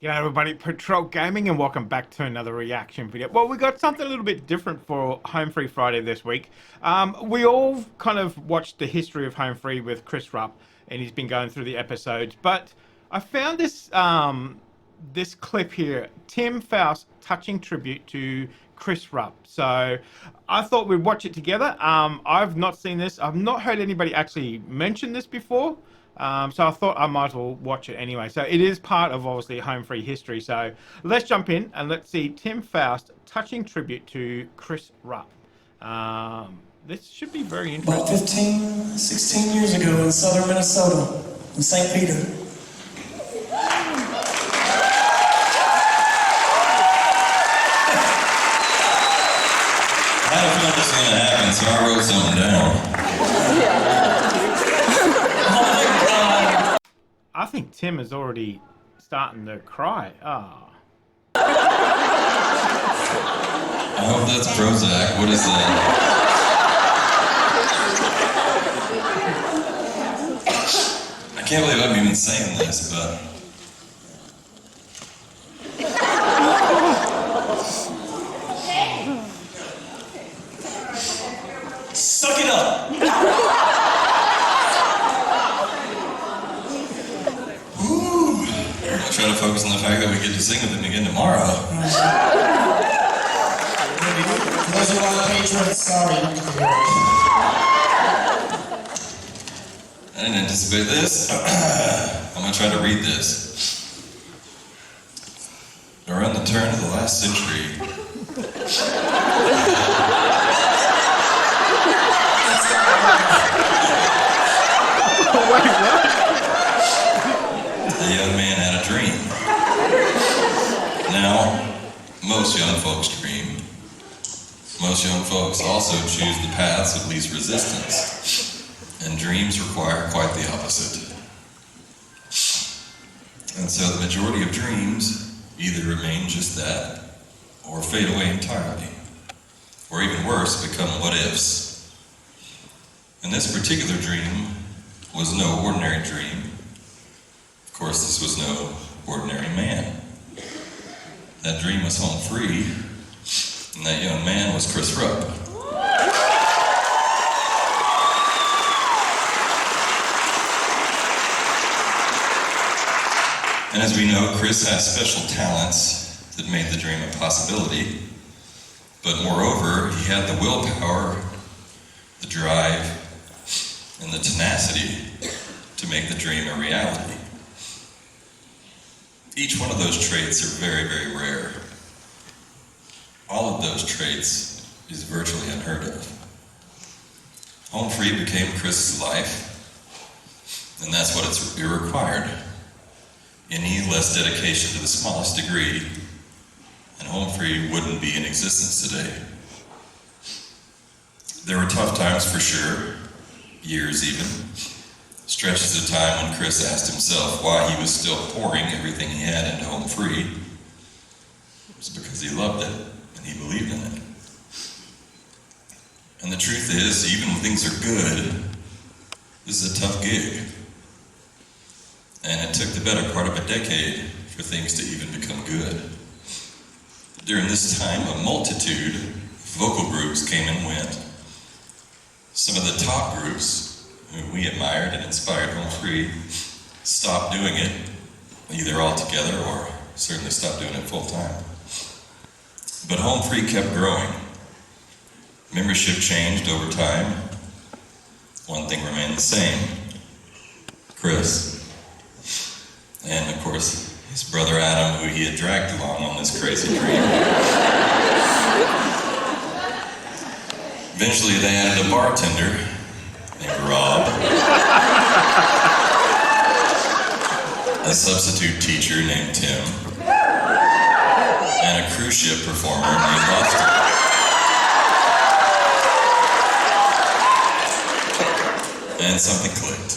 G'day everybody, Patrol Gaming, and welcome back to another reaction video. Well, we got something a little bit different for Home Free Friday this week. We all kind of watched the history of Home Free with Chris Rupp, and he's been going through the episodes. But I found this this clip here, Tim Faust touching tribute to Chris Rupp. So I thought we'd watch it together. I've not seen this. I've not heard anybody actually mention this before. So I thought I might as well watch it anyway. So it is part of obviously Home Free history. So let's jump in and let's see Tim Faust touching tribute to Chris Rupp. This should be very interesting. About 15, 16 years ago in southern Minnesota, in St. Peter. I had a feeling this was going to happen, so I wrote something down. I think Tim is already starting to cry. Ah. I hope that's Prozac. What is that? I can't believe I'm even saying this, but... Suck it up! I'll try to focus on the fact that we get to sing with him again tomorrow. For those who are the patrons, sorry. I didn't anticipate this. I'm going to try to read this. Around the turn of the last century, a young man had a dream. Now, most young folks dream. Most young folks also choose the paths of least resistance. And dreams require quite the opposite. And so the majority of dreams either remain just that, or fade away entirely. Or even worse, become what-ifs. And this particular dream was no ordinary dream. Of course, this was no ordinary man. That dream was home free, and that young man was Chris Rupp. And as we know, Chris has special talents that made the dream a possibility. But moreover, he had the willpower, the drive, and the tenacity to make the dream a reality. Each one of those traits are very, very rare. All of those traits is virtually unheard of. Home Free became Chris's life, and that's what it required. Any less dedication to the smallest degree, and Home Free wouldn't be in existence today. There were tough times for sure, years even. Stretches of time when Chris asked himself why he was still pouring everything he had into Home Free. It was because he loved it, and he believed in it. And the truth is, even when things are good, this is a tough gig. And it took the better part of a decade for things to even become good. During this time, a multitude of vocal groups came and went. Some of the top groups, who we admired and inspired Home Free, stopped doing it, either altogether or certainly stopped doing it full time. But Home Free kept growing. Membership changed over time. One thing remained the same: Chris. And of course, his brother Adam, who he had dragged along on this crazy dream. Eventually they added a bartender named Rob, a substitute teacher named Tim, and a cruise ship performer named Lobster. And something clicked.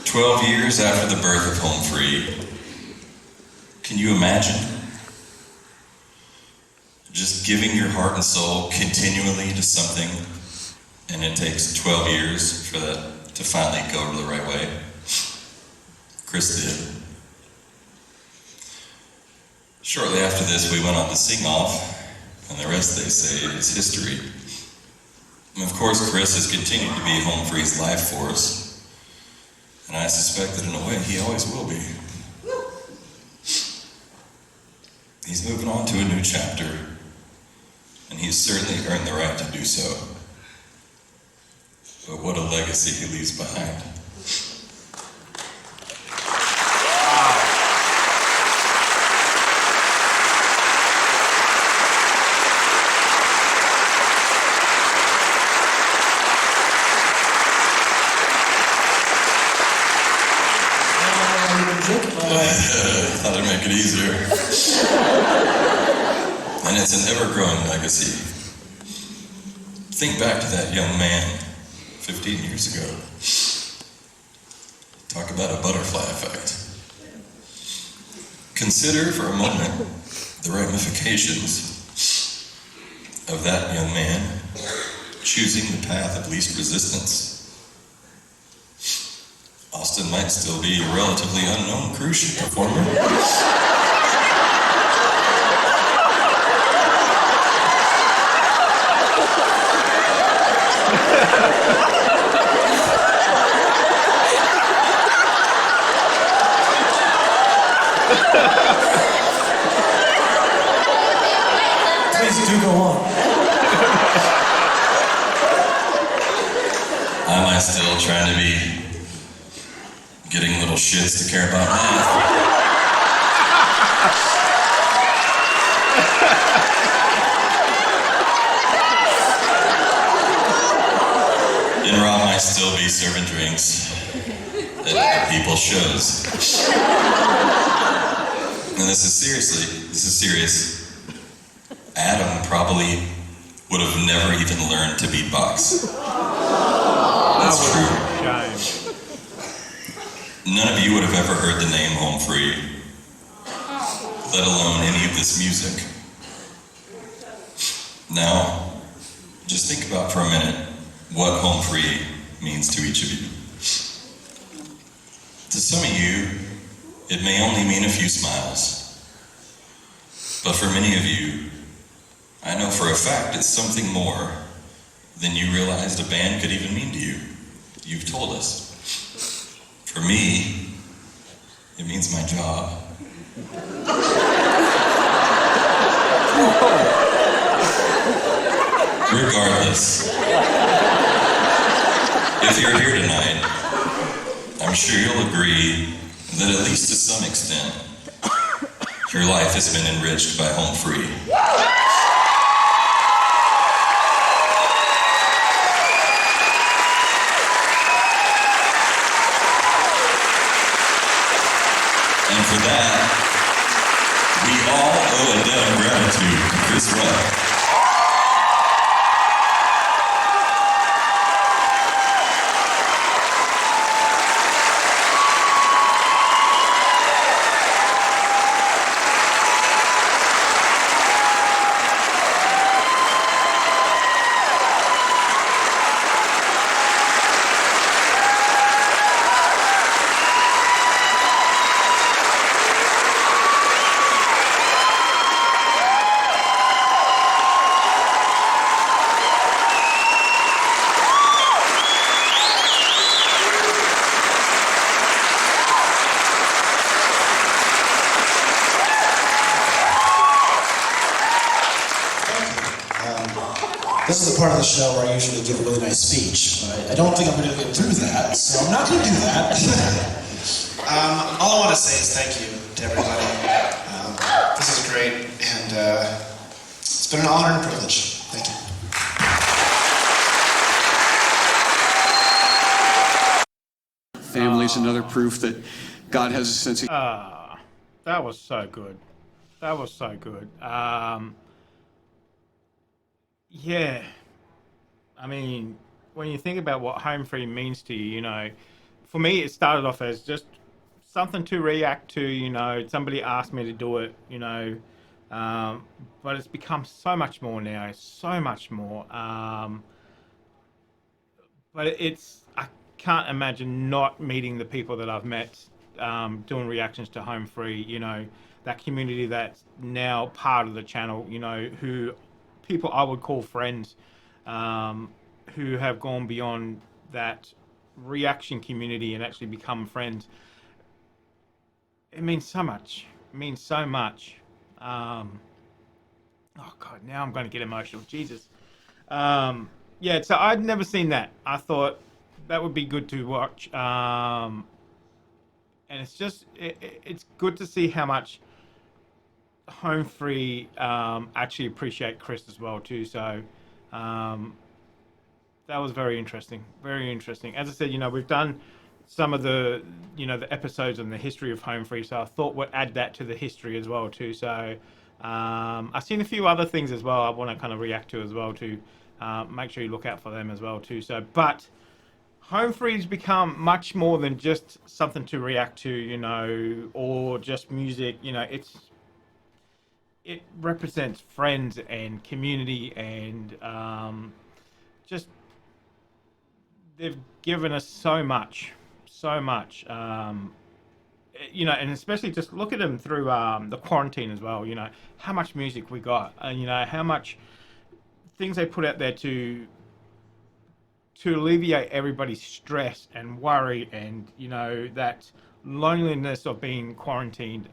12 years after the birth of Home Free, can you imagine? Just giving your heart and soul continually to something, and it takes 12 years for that to finally go the right way. Chris did. Shortly after this, we went on to sing off, and the rest, they say, is history. And of course, Chris has continued to be Home Free's life force, and I suspect that in a way he always will be. He's moving on to a new chapter, and he's certainly earned the right to do so. But what a legacy he leaves behind. I thought it'd make it easier. And it's an ever-growing legacy. Think back to that young man 15 years ago. Talk about a butterfly effect. Consider for a moment the ramifications of that young man choosing the path of least resistance. Austin might still be a relatively unknown cruise ship performer. Please do go on. Am I still trying to be getting little shits to care about math? And Rob might still be serving drinks at other people's shows. And this is serious. Adam probably would have never even learned to beatbox. That's true. Shame. None of you would have ever heard the name Home Free, let alone any of this music. Now, just think about for a minute what Home Free means to each of you. To some of you, it may only mean a few smiles. But for many of you, I know for a fact it's something more than you realized a band could even mean to you. You've told us. For me, it means my job. Regardless, if you're here tonight, I'm sure you'll agree that at least to some extent, your life has been enriched by Home Free. And for that, we all owe a debt of gratitude to Chris Rupp. This is the part of the show where I usually give a really nice speech, but I don't think I'm going to get through that, so I'm not going to do that. All I want to say is thank you to everybody. This is great, and it's been an honor and a privilege. Thank you. Family's another proof that God has a sense of... That was so good. That was so good. Yeah. I mean, when you think about what Home Free means to you, you know, for me, it started off as just something to react to, you know, somebody asked me to do it, you know, but it's become so much more now, so much more. But I can't imagine not meeting the people that I've met doing reactions to Home Free, you know. that community that's now part of the channel, you know, who people I would call friends, who have gone beyond that reaction community and actually become friends. It means so much. It means so much. Oh God, now I'm going to get emotional. Jesus. Yeah, so I'd never seen that. I thought that would be good to watch. And it's just, it's good to see how much Home Free actually appreciate Chris as well too. So that was very interesting. Very interesting. As I said, you know, we've done some of the, you know, the episodes on the history of Home Free, so I thought we'd add that to the history as well too. So I've seen a few other things as well I want to kind of react to as well too. Make sure you look out for them as well too. So, but Home Free's become much more than just something to react to, you know, or just music. You know, it represents friends and community, and just they've given us so much, so much. You know, and especially just look at them through the quarantine as well. You know, how much music we got, and you know how much things they put out there to alleviate everybody's stress and worry, and you know that loneliness of being quarantined.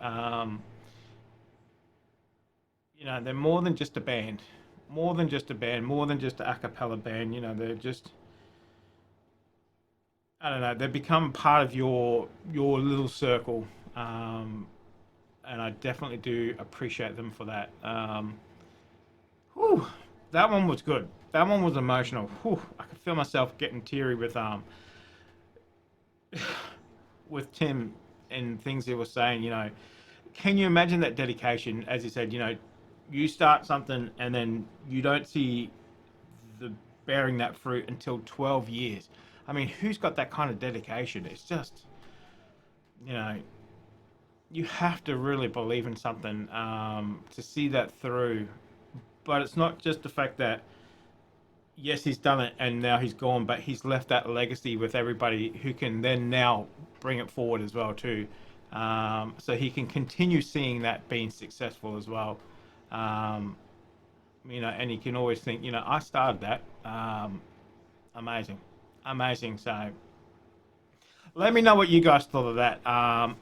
You know, they're more than just a band, more than just a band, more than just a cappella band. You know, they're just, I don't know, they've become part of your little circle, and I definitely do appreciate them for that. Whew, that one was good. That one was emotional. Whew, I could feel myself getting teary with Tim and things he was saying. You know, can you imagine that dedication? As he said, you know, you start something and then you don't see the bearing that fruit until 12 years. I mean, who's got that kind of dedication? It's just, you know, you have to really believe in something to see that through. But it's not just the fact that, yes, he's done it and now he's gone, but he's left that legacy with everybody who can then now bring it forward as well too. So he can continue seeing that being successful as well. You know, and he can always think, you know, I started that. Amazing. Amazing. So let me know what you guys thought of that.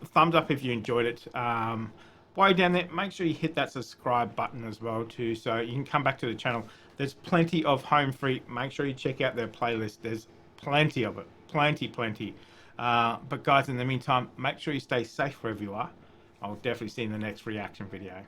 Thumbs up if you enjoyed it. While you're down there, make sure you hit that subscribe button as well too, so you can come back to the channel. There's plenty of Home Free. Make sure you check out their playlist. There's plenty of it. Plenty. But guys, in the meantime, make sure you stay safe wherever you are. I'll definitely see you in the next reaction video.